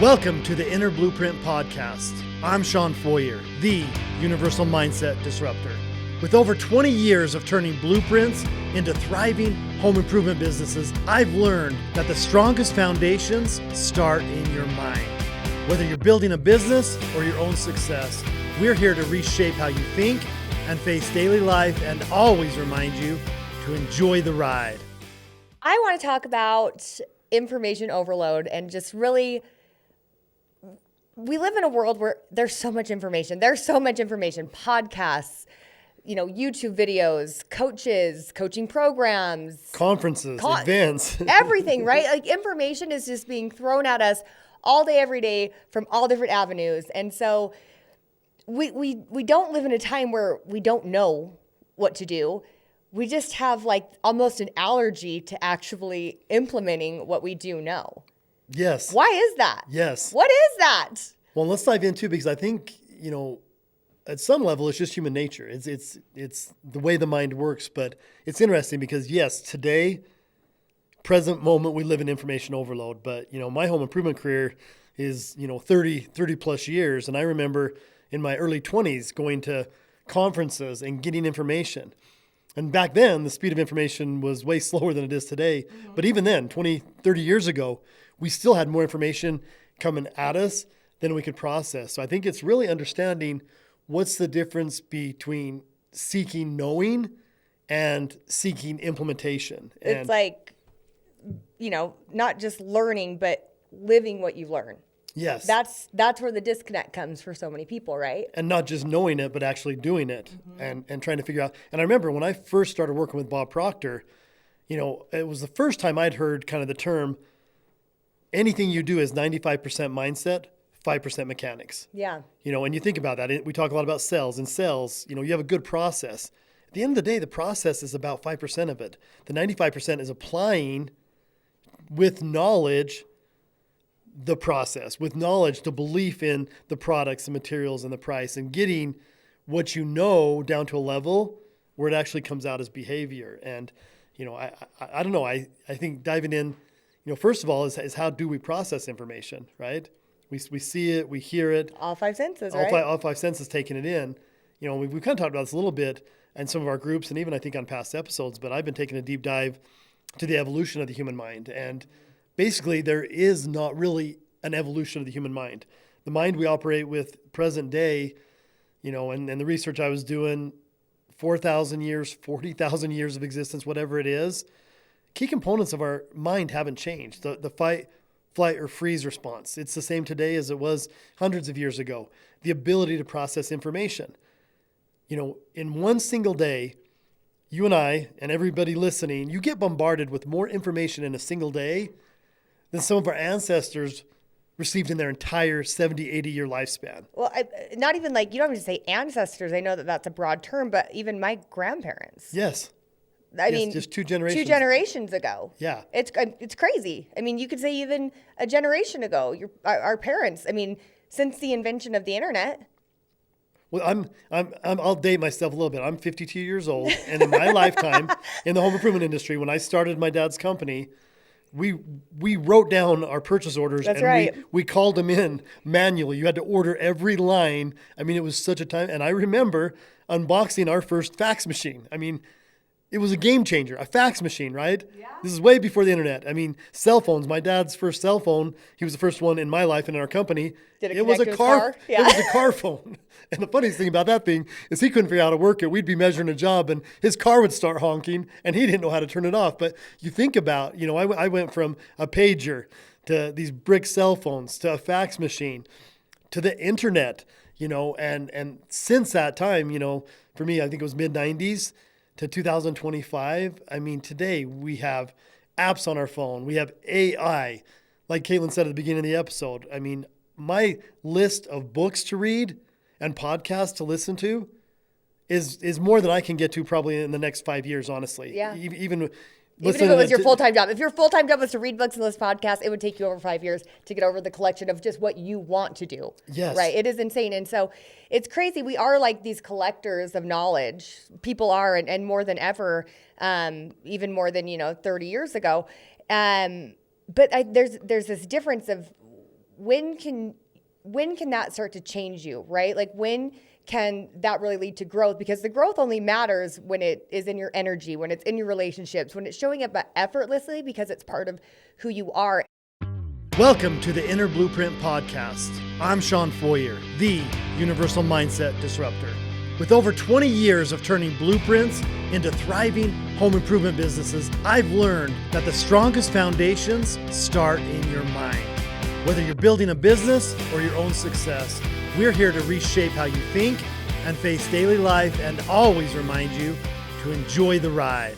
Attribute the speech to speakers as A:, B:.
A: Welcome to the Inner Blueprint Podcast. I'm Sean Foyer, the Universal Mindset Disruptor. With over 20 years of turning blueprints into thriving home improvement businesses, I've learned that the strongest foundations start in your mind. Whether you're building a business or your own success, we're here to reshape how you think and face daily life and always remind you to enjoy the ride.
B: I want to talk about information overload and just really, we live in a world where there's so much information. There's so much information, podcasts, YouTube videos, coaches, coaching programs,
A: Conferences, events,
B: everything, right? Like information is just being thrown at us all day, every day from all different avenues. And so we don't live in a time where we don't know what to do. We just have like almost an allergy to actually implementing what we do know.
A: Yes.
B: Why is that?
A: Yes.
B: What is that?
A: Well, let's dive into it because I think, at some level, it's just human nature. It's the way the mind works. But it's interesting because, yes, today, present moment, we live in information overload. But, my home improvement career is, 30 plus years. And I remember in my early 20s going to conferences and getting information. And back then, the speed of information was way slower than it is today. Mm-hmm. But even then, 20, 30 years ago, we still had more information coming at us than we could process. So I think it's really understanding what's the difference between seeking knowing and seeking implementation.
B: It's like, not just learning, but living what you learn.
A: Yes.
B: That's where the disconnect comes for so many people, right?
A: And not just knowing it, but actually doing it and trying to figure out. And I remember when I first started working with Bob Proctor, it was the first time I'd heard kind of the term, anything you do is 95% mindset, 5% mechanics.
B: Yeah.
A: And you think about that. We talk a lot about sales. In sales, you have a good process. At the end of the day, the process is about 5% of it. The 95% is applying with knowledge the process, with knowledge, the belief in the products, the materials, and the price, and getting what you know down to a level where it actually comes out as behavior. And, I don't know. I think diving in, first of all, is how do we process information, right? We see it, we hear it.
B: All five senses, right?
A: All five senses taking it in. We've kind of talked about this a little bit in some of our groups and even I think on past episodes, but I've been taking a deep dive to the evolution of the human mind. And basically, there is not really an evolution of the human mind. The mind we operate with present day, and the research I was doing, 4,000 years, 40,000 years of existence, whatever it is, key components of our mind haven't changed. The fight, flight, or freeze response. It's the same today as it was hundreds of years ago. The ability to process information. In one single day, you and I and everybody listening, you get bombarded with more information in a single day than some of our ancestors received in their entire 70, 80-year lifespan.
B: Well, not even like, you don't have to say ancestors. I know that that's a broad term, but even my grandparents.
A: Yes.
B: I mean,
A: just two generations.
B: 2 generations ago.
A: Yeah.
B: It's crazy. I mean, you could say even a generation ago, our parents, since the invention of the internet.
A: Well, I'll date myself a little bit. I'm 52 years old, and in my lifetime in the home improvement industry, when I started my dad's company, we wrote down our purchase orders.
B: That's
A: and
B: right.
A: we called them in manually. You had to order every line. It was such a time. And I remember unboxing our first fax machine. It was a game changer, a fax machine, right? Yeah. This is way before the internet. Cell phones. My dad's first cell phone, he was the first one in my life and in our company.
B: It was a car? Yeah.
A: It was a car phone. And the funniest thing about that thing is he couldn't figure out how to work it. We'd be measuring a job and his car would start honking and he didn't know how to turn it off. But you think about, I went from a pager to these brick cell phones to a fax machine to the internet, and since that time, for me, I think it was mid-90s to 2025. Today we have apps on our phone. We have AI, like Caitlin said at the beginning of the episode. My list of books to read and podcasts to listen to is more than I can get to probably in the next 5 years, honestly.
B: Yeah.
A: Even
B: if it was your full-time job. If your full-time job was to read books and listen to podcasts, it would take you over 5 years to get over the collection of just what you want to do.
A: Yes.
B: Right? It is insane. And so it's crazy. We are like these collectors of knowledge. People are, and more than ever, even more than, 30 years ago. But there's this difference of when can that start to change you, right? Like when can that really lead to growth? Because the growth only matters when it is in your energy, when it's in your relationships, when it's showing up effortlessly because it's part of who you are.
A: Welcome to the Inner Blueprint Podcast. I'm Sean Foyer, the Universal Mindset Disruptor. With over 20 years of turning blueprints into thriving home improvement businesses, I've learned that the strongest foundations start in your mind. Whether you're building a business or your own success, we're here to reshape how you think and face daily life and always remind you to enjoy the ride.